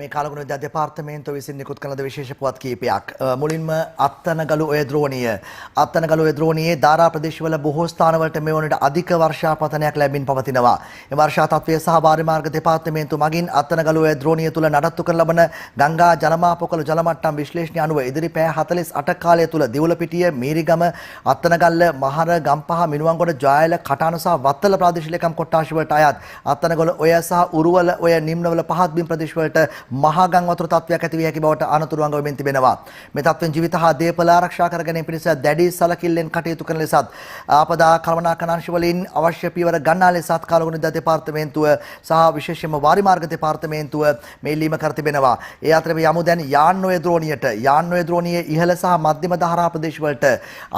මේ කාලගුණ විද්‍යා දෙපාර්තමේන්තුව විසින් නිකුත් කළ විශේෂ පුවත් කිහිපයක්. මුලින්ම අත්තනගලු ඔය ද්‍රෝණියේ දාරා ප්‍රදේශවල බොහෝ ස්ථානවලට මේ වනට අධික වර්ෂාපතනයක් ලැබින් පවතිනවා. මේ වර්ෂා තත්ත්වය සහ වාරි මාර්ග දෙපාර්තමේන්තුව මගින් අත්තනගලු ඔය ද්‍රෝණිය තුල නඩත්තු කරන ලබන ගංගා ජලමාපොකල ජල මට්ටම් විශ්ලේෂණය අනුව ඉදිරි පැය 48 කාලය තුල දිවුලපිටිය, මීරිගම, අත්තනගල්ල, මහර, ගම්පහ, මිනුවන්ගොඩ, ජායල, කටාන සහ වත්තල ප්‍රාදේශීය ලේකම් කොට්ටාශ වලට අයත් අත්තනගල ඔය සහ උරුවල ඔය නිම්නවල පහත් බිම් ප්‍රදේශ වලට මහා ගම් වතුර තත්ත්වයක් ඇති විය හැකි බවට අනතුරු අංග වෙමින් තිබෙනවා. මේ තත්ත්වෙන් ජීවිත හා දේපල ආරක්ෂා කර ගැනීම පිණිස දැඩි සැලකිල්ලෙන් කටයුතු කරන ලෙසත් ආපදා කළමනාකරණ අංශ වලින් අවශ්‍ය පියවර ගන්නා ලෙසත් කාලගුණ විද්‍යා දෙපාර්තමේන්තුව සහ විශේෂයෙන්ම වාරි මාර්ග දෙපාර්තමේන්තුව මේ ඉල්ලීම කර තිබෙනවා. ඒ අතර මේ යමු දැන් යාන්ඔය ද්‍රෝණියේ ඉහළ සහ මධ්‍යම දහරා ප්‍රදේශ වලට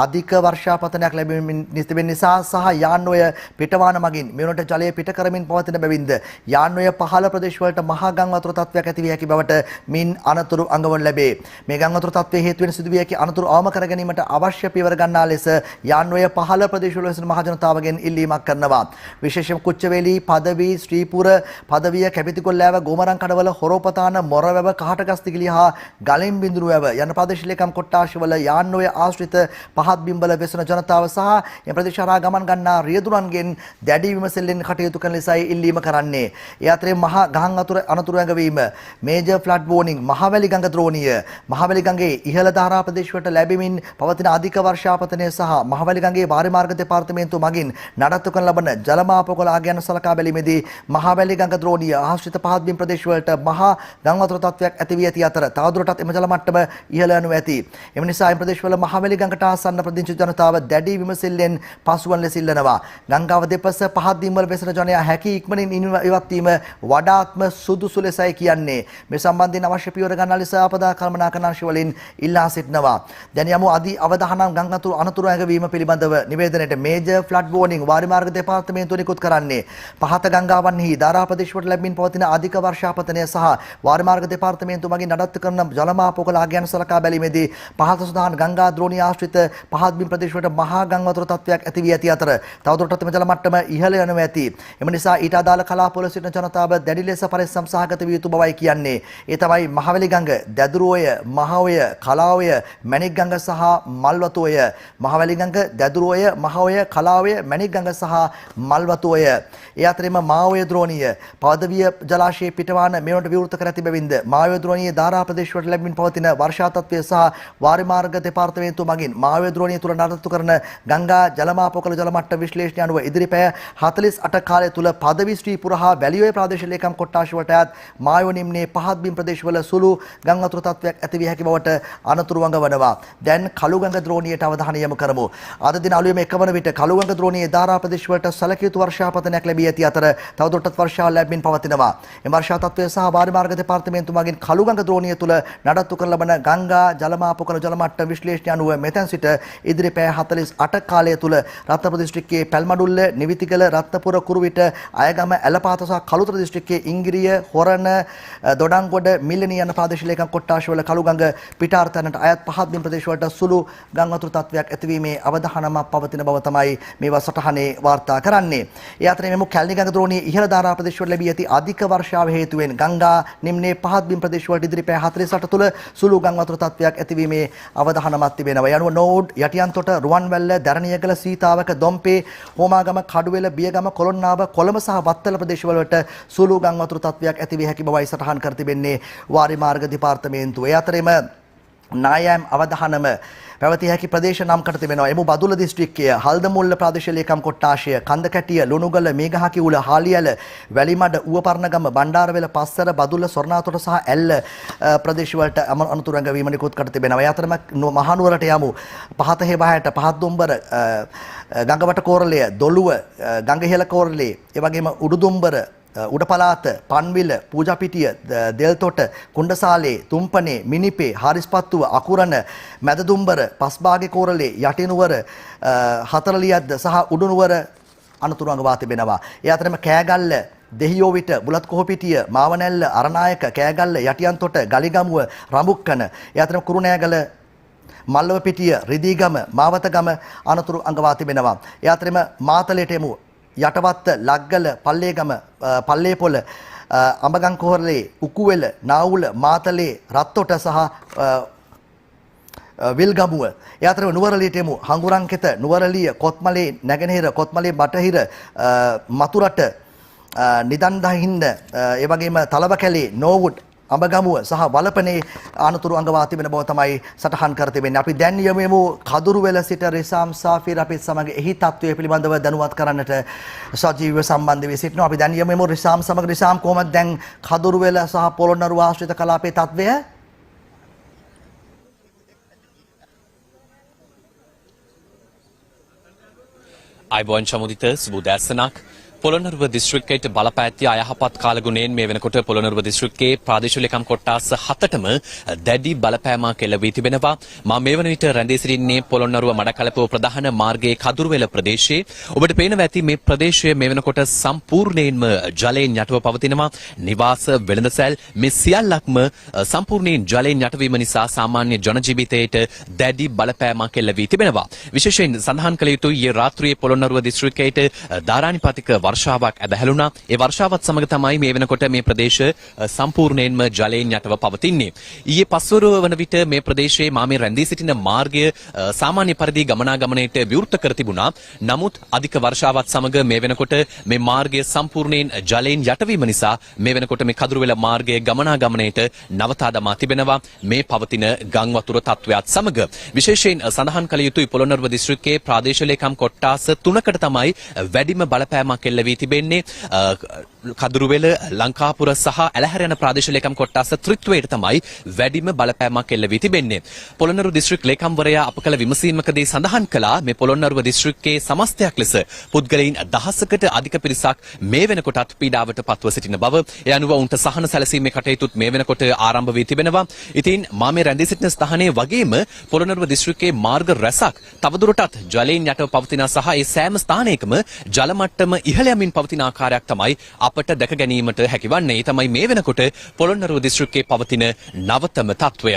අධික වර්ෂාපතනයක් ලැබෙමින් තිබෙන නිසා සහ යාන්ඔය පිටවාන මගින් මෙවනට ජලය පිට කරමින් පවතින බැවින්ද යාන්ඔය පහළ ප්‍රදේශ වලට මහා ගම් වතුර තත්ත්වයක් ඇති විය හැකි බවට මින් අනතුරු අඟවනු ලැබේ. මේ ගම් වතුර තත්ත්වයේ හේතුවෙන් සිදුවිය හැකි අනතුරු අවම කර ගැනීමට අවශ්‍ය පියවර ගන්නා ලෙස යාන්ඔය පහළ ප්‍රදේශවල සිටින මහ ජනතාවගෙන් ඉල්ලීමක් කරනවා. විශේෂයෙන් කුච්චවේලි, පදවි, ශ්‍රීපුර, පදවිය, කැපිතිකොල්ලෑව, ගෝමරන්කඩවල, හොරෝපතාන, මොරවැව, කහටගස්තිගිලිය හා ගලින් බිඳුරු වැව යන ප්‍රදේශීය ලේකම් කොට්ටාශවල යාන්ඔය ආශ්‍රිත පහත් බිම්බල වෙසෙන ජනතාව සහ මේ ප්‍රදේශ හරහා ගමන් ගන්නා රියදුරන්ගෙන් දැඩි විමසෙල්ලෙන් කටයුතු කරන ලෙසයි ඉල්ලීම කරන්නේ. ඒ අතරේ මහා ගහන් අනතුරු ඇඟවීම, මේජර් ෆ්ලඩ් වෝනිං, මහවැලි ගඟ ද්‍රෝණිය, මහවැලි ගඟේ ඉහළ ධාරා ප්‍රදේශවලට ලැබෙමින් පවතින අධික වර්ෂාපතනය සහ මහවැලි ගඟේ වාරි මාර්ග දෙපාර්තමේන්තුව මගින් නඩත්තු කරන ලබන ජලමාපොකල ආගයන් සලකා බැලීමේදී මහවැලි ගඟ ද්‍රෝණිය ආශ්‍රිත පහත් බිම් ප්‍රදේශවලට මහා ගම් වතුර තත්ත්වයක් ඇති වී ඇති අතර තවදුරටත් එම ජල මට්ටම ඉහළ යනු ඇති. එම නිසා එම ප්‍රදේශවල මහවැලි ගඟට ආසන්න ප්‍රදේශ ජනතාව දැඩි විමසිල්ලෙන් පසුවන් ලෙස ඉල්ලනවා. ගංගාව දෙපස පහත් බිම් වල වෙසෙන ජනයා හැකි ඉක්මනින් ඉවත් වීම වඩාත්ම සුදුසු ලෙසයි කියන්නේ. මේ සම්බන්ධයෙන් අවශ්‍ය පියවර ගන්නා ලෙස ආපදා කළමනාකරණ අංශ වලින් ඉල්ලා සිටිනවා. දැන් යමු අවධානම් ගම් අනතුරු ඇඟවීම පිළිබඳව නිවේදනයේ මේජර් ෆ්ලඩ් වෝනිං වාරි මාර්ග දෙපාර්තමේන්තුව නිකුත් කරන්නේ පහත ගංගාවන්හි දාරා ප්‍රදේශවලට ලැබමින් පවතින අධික වර්ෂාපතනය සහ වාරි මාර්ග දෙපාර්තමේන්තුව මගින් නඩත්තු කරන ජලමාපොකල ආගයන් සලකා බැලීමේදී පහත සඳහන් ගංගා ද්‍රෝණිය ආශ්‍රිත පහත් බිම් ප්‍රදේශවලට මහා ගම් වතුර තත්ත්වයක් ඇති වී ඇති අතර තවදුරටත් එම ජල මට්ටම ඉහළ යනු ඇති. එම නිසා ඊට අදාළ කලාපවල සිටින ජනතාව දැඩි ලෙස පරිස්සම් සහගත විය යුතු බවයි කියන්නේ. ඒ තමයි මහවැලි ගඟ, දැදුරුඔය, මහඔය, කලාඔය, මැණික් ගඟ සහ මල්වතුඔය. මහවැලි ගඟ, දැදුරුඔය, මහඔය, කලාඔය, මැණික් ගඟ සහ මල්වතුඔය. ඒ අතරින්ම මාඔය ද්‍රෝණිය පදවිය ජලාශයේ පිටවාන මෙවනට විවෘත කර ඇති බැවින්ද මාඔය ද්‍රෝණියේ දාරා ප්‍රදේශවලට ලැබමින් පවතින වර්ෂා තත්ත්වය සහ වාරි මාර්ග දෙපාර්තමේන්තුව මගින් මාඔය ද්‍රෝණිය තුල නඩත්තු කරන ගංගා ජලමාපොකල ජල මට්ටම විශ්ලේෂණය අනුව ඉදිරි පැය 48 කාලය තුල පදවි, ශ්‍රීපුර හා වැලිඔය ප්‍රාදේශීය ලේකම් කොට්ටාශ වලට අයත් මායෝ නිම්නයේ පහත් බිම් ප්‍රදේශවල සුළු ගම් වතුර තත්ත්වයක් ඇති විය හැකි බවට අනතුරු වඟවනවා. දැන් කළුගඟ ද්‍රෝණියට අවධානය යොමු කරමු. අද දින අලුයම එකවන විට කළුගඟ ද්‍රෝණියේ දාරා ප්‍රදේශවලට සැලකිය යුතු වර්ෂාපතනයක් ලැබී ඇති අතර තවදුරටත් වර්ෂාව ලැබමින් පවතිනවා. එම වර්ෂා තත්ත්වය සහ වාරි මාර්ග දෙපාර්තමේන්තුව මගින් කළුගඟ ද්‍රෝණිය තුල නඩත්තු කරන ලබන ගංගා ජලමාපොකල ජල මට්ටම විශ්ලේෂණය අනුව මෙතැන් සිට ඉදිරි පැය 48 කාලය තුල රත්නපුර දිස්ත්‍රික්කයේ පැල්මඩුල්ල, නිවිතිගල, රත්නපුර, කුරුවිට, අයගම, ඇලපාත සහ කළුතර දිස්ත්‍රික්කයේ ඉංගිරිය, හොරණ, දොඩංගොඩ, මිල්ලනී යන ප්‍රාදේශීය ලේකම් කොට්ටාශවල කළුගඟ පිටාර්ථනට අයත් පහත් බිම් ප්‍රදේශවලට සුළු ගම් වතුර තත්ත්වයක් ඇතිවීමේ අවධානමක් පවතින බව තමයි මේවා සටහනේ වාර්තා කරන්නේ. ඒ අතරේ මෙමු කැලණිගඟ ද්‍රෝණියේ ඉහළ ධාරා ප්‍රදේශවල ලැබී ඇති අධික වර්ෂාව හේතුවෙන් ගංගා නිම්නයේ පහත් බිම් ප්‍රදේශවලට ඉදිරි පැය 48 තුළ සුළු ගම් වතුර තත්ත්වයක් ඇතිවීමේ අවධානමක් තිබෙනවා. යනුව නෝඩ්, යටියන්තොට, රුවන්වැල්ල, දැරණියගල, සීතාවක, දොම්පේ, හෝමාගම, කඩුවෙල, බියගම, කොළොන්නාව, කොළඹ සහ වත්තල ප්‍රදේශවලට සුළු ගම් වතුර තත්ත්වයක් ඇති විය හැකි බවයි සටහන් කර තිබෙන්නේ වාරි මාර්ග දෙපාර්තමේන්තුව. ඒ අතරේම නායම් අවධානම පැවතිය හැකි ප්‍රදේශ නම් කර තිබෙනවා. එමු බදුල්ල දිස්ත්‍රික්කය, හල්දමුල්ල ප්‍රාදේශීය ලේකම් කොට්ටාශය, කන්දකැටිය, ලුණුගල, මේඝහකිවුල, හාලියල, වැලිමඩ, ඌවපර්ණගම, බණ්ඩාරවෙල, පස්සර, බදුල්ල, සොරණාතොට සහ ඇල්ල ප්‍රදේශවලට අනතුරු ඇඟවීම නිකුත් කර තිබෙනවා. ඒ අතරම මහනුවරට යමු. පහත හේබහයට, පහත් දුම්බර, ගංගවට කෝරළය, දොළුව, ගංගහිල කෝරළේ, ඒ වගේම උඩුදුම්බර, උඩපලාත, පන්විල, පූජාපිටිය, දෙල්තොට, කුණ්ඩසාලේ, තුම්පනේ, මිනිපේ, හාරිස්පත්තුව, අකුරණ, මැදදුම්බර, පස්බාගේ කෝරළේ, යටිනුවර, හතරලියද්ද සහ උඩුනුවර අනතුරු අඟවා තිබෙනවා. ඒ අතරම කෑගල්ල, දෙහියෝවිට, බුලත් කොහොපිටිය, මාවනැල්ල, අරනායක, කෑගල්ල, යටියන්තොට, ගලිගමුව, රඹුක්කන, ඒ අතරම කුරුණෑගල, මල්ලවපිටිය, රිදීගම, මාවතගම අනතුරු අඟවා තිබෙනවා. ඒ අතරම මාතලේට යමු. යටවත්ත, ලග්ගල, පල්ලේගම, පල්ලේපොළ, අඹගංකොහොරේ උකුවෙල නාවුල මාතලේ රත්තොට සහ විල්ගමුව ඒ අතරම නුවරඑළියට එමු හංගුරන්කෙත නුවරඑළිය කොත්මලේ නැගෙනහිර කොත්මලේ බටහිර මතුරට නිදන්දහින්න ඒ වගේම තලවකැලේ නෝවුඩ් අඹගමුව සහ වලපනේ අනතුරු අඟවා තිබෙන බව තමයි සටහන් කර තිබෙන්නේ. අපි දැන් යමු කදුරුවෙල සිට රිසාම් සාෆිර් අපිත් සමග එහි තත්ත්වය පිළිබඳව දැනුවත් කරන්නට සජීවව සම්බන්ධ වී සිටිනවා. අපි දැන් යමු රිසාම් සමග. රිසාම් කොහොමද දැන් කදුරුවෙල සහ පොළොන්නරුව ආශ්‍රිත කලාපයේ තත්ත්වය? අයිබෝන් චමුදිත සුබෝදෑසනක්. පොළොන්නරුව දිස්ත්‍රික්කයට බලපෑ ඇති අයහපත් කාලගුණයෙන් මේ වෙනකොට පොළොන්නරුව දිස්ත්‍රික්කයේ ප්‍රාදේශීය ලේකම් කොට්ටාස 7ටම දැඩි බලපෑමක් එල්ල වී තිබෙනවා. මම මේ වන විට රැඳී සිටින්නේ පොළොන්නරුව මඩකලපුව ප්‍රධාන මාර්ගයේ කදුරුවෙල ප්‍රදේශයේ. ඔබට පේනවා ඇති මේ ප්‍රදේශය මේ වෙනකොට සම්පූර්ණයෙන්ම ජලයෙන් යටව පවතිනවා. නිවාස වෙළඳසැල් මේ සියල්ලක්ම සම්පූර්ණයෙන් ජලයෙන් යටවීම නිසා සාමාන්‍ය ජන ජීවිතයට දැඩි බලපෑමක් එල්ල වී තිබෙනවා. විශේෂයෙන් සඳහන් කළ යුතුයි ඊයේ රාත්‍රියේ පොළොන්නරුව දිස්ත්‍රික්කයට ධාරානිපාතික වර්ෂාවක් ඇදහැළුණා. ඒ වර්ෂාවත් සමග තමයි මේ වෙනකොට මේ ප්‍රදේශ සම්පූර්ණයෙන්ම ජලයෙන් යටව පවතින්නේ. ඊයේ පස්වරුව වන විට මේ ප්‍රදේශයේ මා මේ රැඳී සිටින මාර්ගය සාමාන්‍ය පරිදි ගමනාගමනයට විවෘත කර තිබුණා. නමුත් අධික වර්ෂාවත් සමග මේ වෙනකොට මේ මාර්ගය සම්පූර්ණයෙන් ජලයෙන් යටවීම නිසා මේ වෙනකොට මේ කදුරුවෙල මාර්ගයේ ගමනාගමනයට නවතා දමා තිබෙනවා. මේ පවතින ගම් වතුර තත්වයක් සමග විශේෂයෙන් සඳහන් කළ යුතුයි පොළොන්නරුව දිස්ත්‍රික්කයේ ප්‍රාදේශීය ලේකම් කොට්ටාස 3කට තමයි වැඩිම බලපෑමක් එල්ල වී තිබෙන්නේ. කදුරුවෙල ලංකාපුර සහ ඇලහැර යන ප්‍රාදේශීය ලේකම් කොට්ටාස ත්‍රිත්වයට තමයි වැඩිම බලපෑමක් එල්ල වී තිබෙන්නේ. පොළොන්නරුව දිස්ත්‍රික් ලේකම්වරයා අප කළ විමසීමකදී සඳහන් කළා මේ පොළොන්නරුව දිස්ත්‍රික්කයේ සමස්තයක් ලෙස පුද්ගලයන් 1000කට අධික පිරිසක් මේ වෙනකොටත් පීඩාවට පත්ව සිටින බව. ඒ අනුව උන්ට සහන සැලසීමේ කටයුතුත් මේ වෙනකොට ආරම්භ වී තිබෙනවා. ඉතින් මා මේ රැඳී සිටින ස්ථානයේ වගේම පොළොන්නරුව දිස්ත්‍රික්කයේ මාර්ග රැසක් තවදුරටත් ජලයෙන් යටව පවතින සහ ඒ සෑම ස්ථානයකම ජල මට්ටම ඉහළ යමින් පවතින ආකාරයක් තමයි අපට දැක ගැනීමට හැකිවන්නේ. ඒ තමයි මේ වෙනකොට පොළොන්නරුව දිස්ත්‍රික්කයේ පවතින නවතම තත්වය.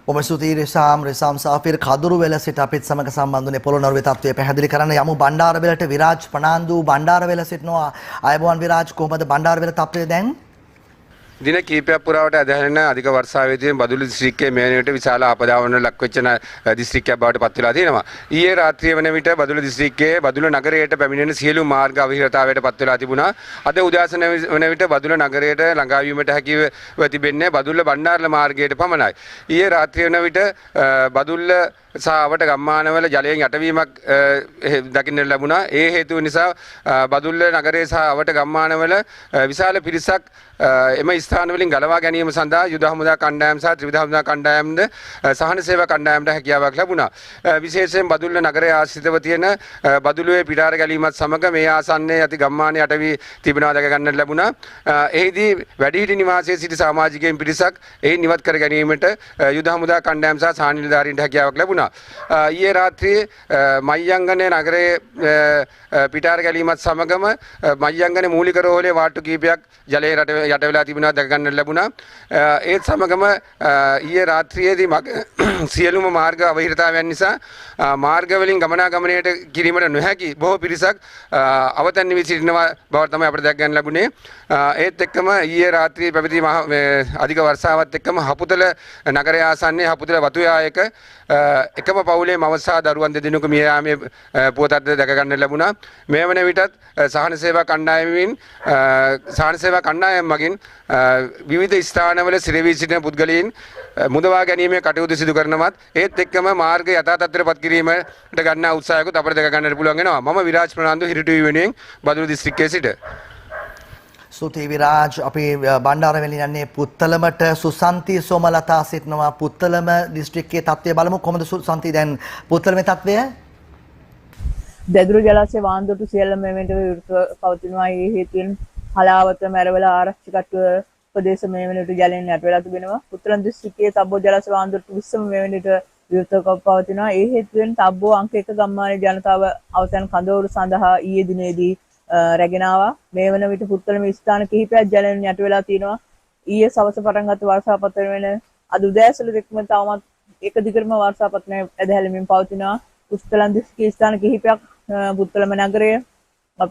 ඔබ ස්තුතියි රිසාම් සාෆිර් කදුරුවෙල සිට අපිත් සමග සම්බන්ධ වුණේ පොළොන්නරුවේ තත්ත්වය පැහැදිලි කරන්න. යමු බණ්ඩාරවෙලට. විරාජ් ප්‍රනාන්දු බණ්ඩාරවෙල සිටිනවා. අයබෝන් විරාජ්, කොහොමද බණ්ඩාරවෙල තත්ත්වය දැන්? දින කීපයක් පුරාවට ඇදහෙන අධික වර්ෂාවේදී බදුල්ල දිස්ත්‍රික්කයේ මේ වෙන විට විශාල ආපදාවන ලක්වෙච්ච දිස්ත්‍රික්කයක් බවට පත් වෙලා තියෙනවා. ඊයේ රාත්‍රිය වෙන විට බදුල්ල දිස්ත්‍රික්කයේ බදුල්ල නගරයට පැමිණෙන සියලු මාර්ග අවහිරතාවයට පත් වෙලා තිබුණා. අද උදෑසන වෙන විට බදුල්ල නගරයට ළඟා වීමට හැකිව තිබෙන්නේ බදුල්ල බණ්ඩාරල මාර්ගයට පමණයි. ඊයේ රාත්‍රිය වෙන විට බදුල්ල සාවට ගම්මානවල ජලයෙන් යටවීමක් දකින්න ලැබුණා. ඒ හේතුව නිසා බදුල්ල නගරයේ සාවට ගම්මානවල විශාල පිරිසක් එම ස්ථාන වලින් ගලවා ගැනීම සඳහා යුද හමුදා කණ්ඩායම් සහ ත්‍රිවිධ හමුදා කණ්ඩායම්ද සහන සේවා කණ්ඩායම්ට හැකියාවක් ලැබුණා. විශේෂයෙන් බදුල්ල නගරයේ ආශ්‍රිතව තියෙන බදුල්ලේ පිටාර ගැලීමත් සමග මේ ආසන්නයේ ඇති ගම්මානයේ යටවී තිබෙනවා දැක ගන්නට ලැබුණා. එහිදී වැඩිහිටි නිවාසයේ සිටි සමාජිකයන් පිරිසක් එහි නිවත් කර ගැනීමට යුද හමුදා කණ්ඩායම් සහ සහන නිලධාරීන්ට හැකියාවක් ලැබුණා. ඊයේ රාත්‍රියේ මයංගනේ නගරයේ පිටාර ගැලීමත් සමගම මයංගනේ මූලික රෝහලේ වාට්ටු කීපයක් ජලයේ යට වෙලා තිබුණා දැක ගන්න ලැබුණා. ඒත් සමගම ඊයේ රාත්‍රියේදී සියලුම මාර්ග අවහිරතාවයන් නිසා මාර්ග වලින් ගමනාගමනයට කිරීමට නොහැකි බොහෝ පිරිසක් අවතන් වී සිටිනවා බව තමයි අපිට දැක ගන්න ලැබුණේ. ඒත් එක්කම ඊයේ රාත්‍රියේ පැවති අධික වර්ෂාවත් එක්කම හපුතල නගරය ආසන්නයේ හපුතල වතුයායක එකම පවුලේ මව සහ දරුවන් දෙදෙනෙකු මිය යාමේ පුවතක්ද දැක ගන්න ලැබුණා. මේ වන විටත් සහන සේවා කණ්ඩායම් මගින් විවිධ ස්ථානවල සිරවී සිටින පුද්ගලයන් මුදවා ගැනීමේ කටයුතු සිදු කරනවත් ඒත් එක්කම මාර්ග යථා තත්ත්වයට පත් කිරීමට ගන්නා උත්සාහයකුත් අපිට දැක ගන්නට පුළුවන් වෙනවා. මම විරාජ් ප්‍රනාන්දු හිරිටුවි වෙනුවෙන් බදුල්ල දිස්ත්‍රික්කයේ සිට. ස්තුතියි විරාජ්. අපි බණ්ඩාරවෙලින් යන්නේ පුත්තලමට. සුසන්ති සෝමලතා සිටිනවා පුත්තලම දිස්ත්‍රික්කයේ තත්ත්වය බලමු. කොහොමද සුසන්ති දැන් පුත්තලමේ තත්ත්වය? දැදුරු ජලාශය වාන්දොටු සියල්ලම මෙමෙන්ට විවෘතව පවතිනවා. ඒ හේතුවෙන් හලාවත මැරවල ආරක්ෂක කටුව ප්‍රදේශ මේ වෙනට ජලයෙන් යට වෙලා තිබෙනවා. පුත්තලම දිස්ත්‍රික්කයේ තබ්බෝ ජලාශය වාන්දොටු 20ම මේ වෙනට විවෘතව පවතිනවා. ඒ හේතුවෙන් තබ්බෝ අංක 1 ගම්මානයේ ජනතාව අවසන් කඳවුරු සඳහා ඊයේ දිනේදී රැගෙන ආවා. මේ වන විට පුත්තලම ස්ථාන කිහිපයක් ජලයෙන් යට වෙලා තිනවා. ඊයේ සවස පටන් ගත්ත වර්ෂාපතන වෙන අද උදෑසන දෙකම තවමත් එක දිගටම වර්ෂාපතන ඇදහැලෙමින් පවතිනවා. පුත්තලම් දිස්ත්‍රික්කයේ ස්ථාන කිහිපයක් පුත්තලම නගරය,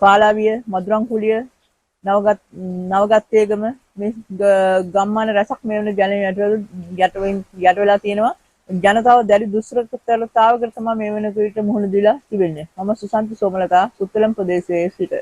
පාලාවිය, මදුරන්කුලිය, නවගත්තේගම මේ ගම්මාන රසක් මේ වෙන ජලයෙන් යට වෙලා තියෙනවා. ජනතාව දැඩි දුෂ්කරතාවකට තමයි මේ වෙනකොට මුහුණ දීලා තිබෙන්නේ. මම සුසන්ති සෝමලතා සුත්තලම් ප්‍රදේශයේ සිට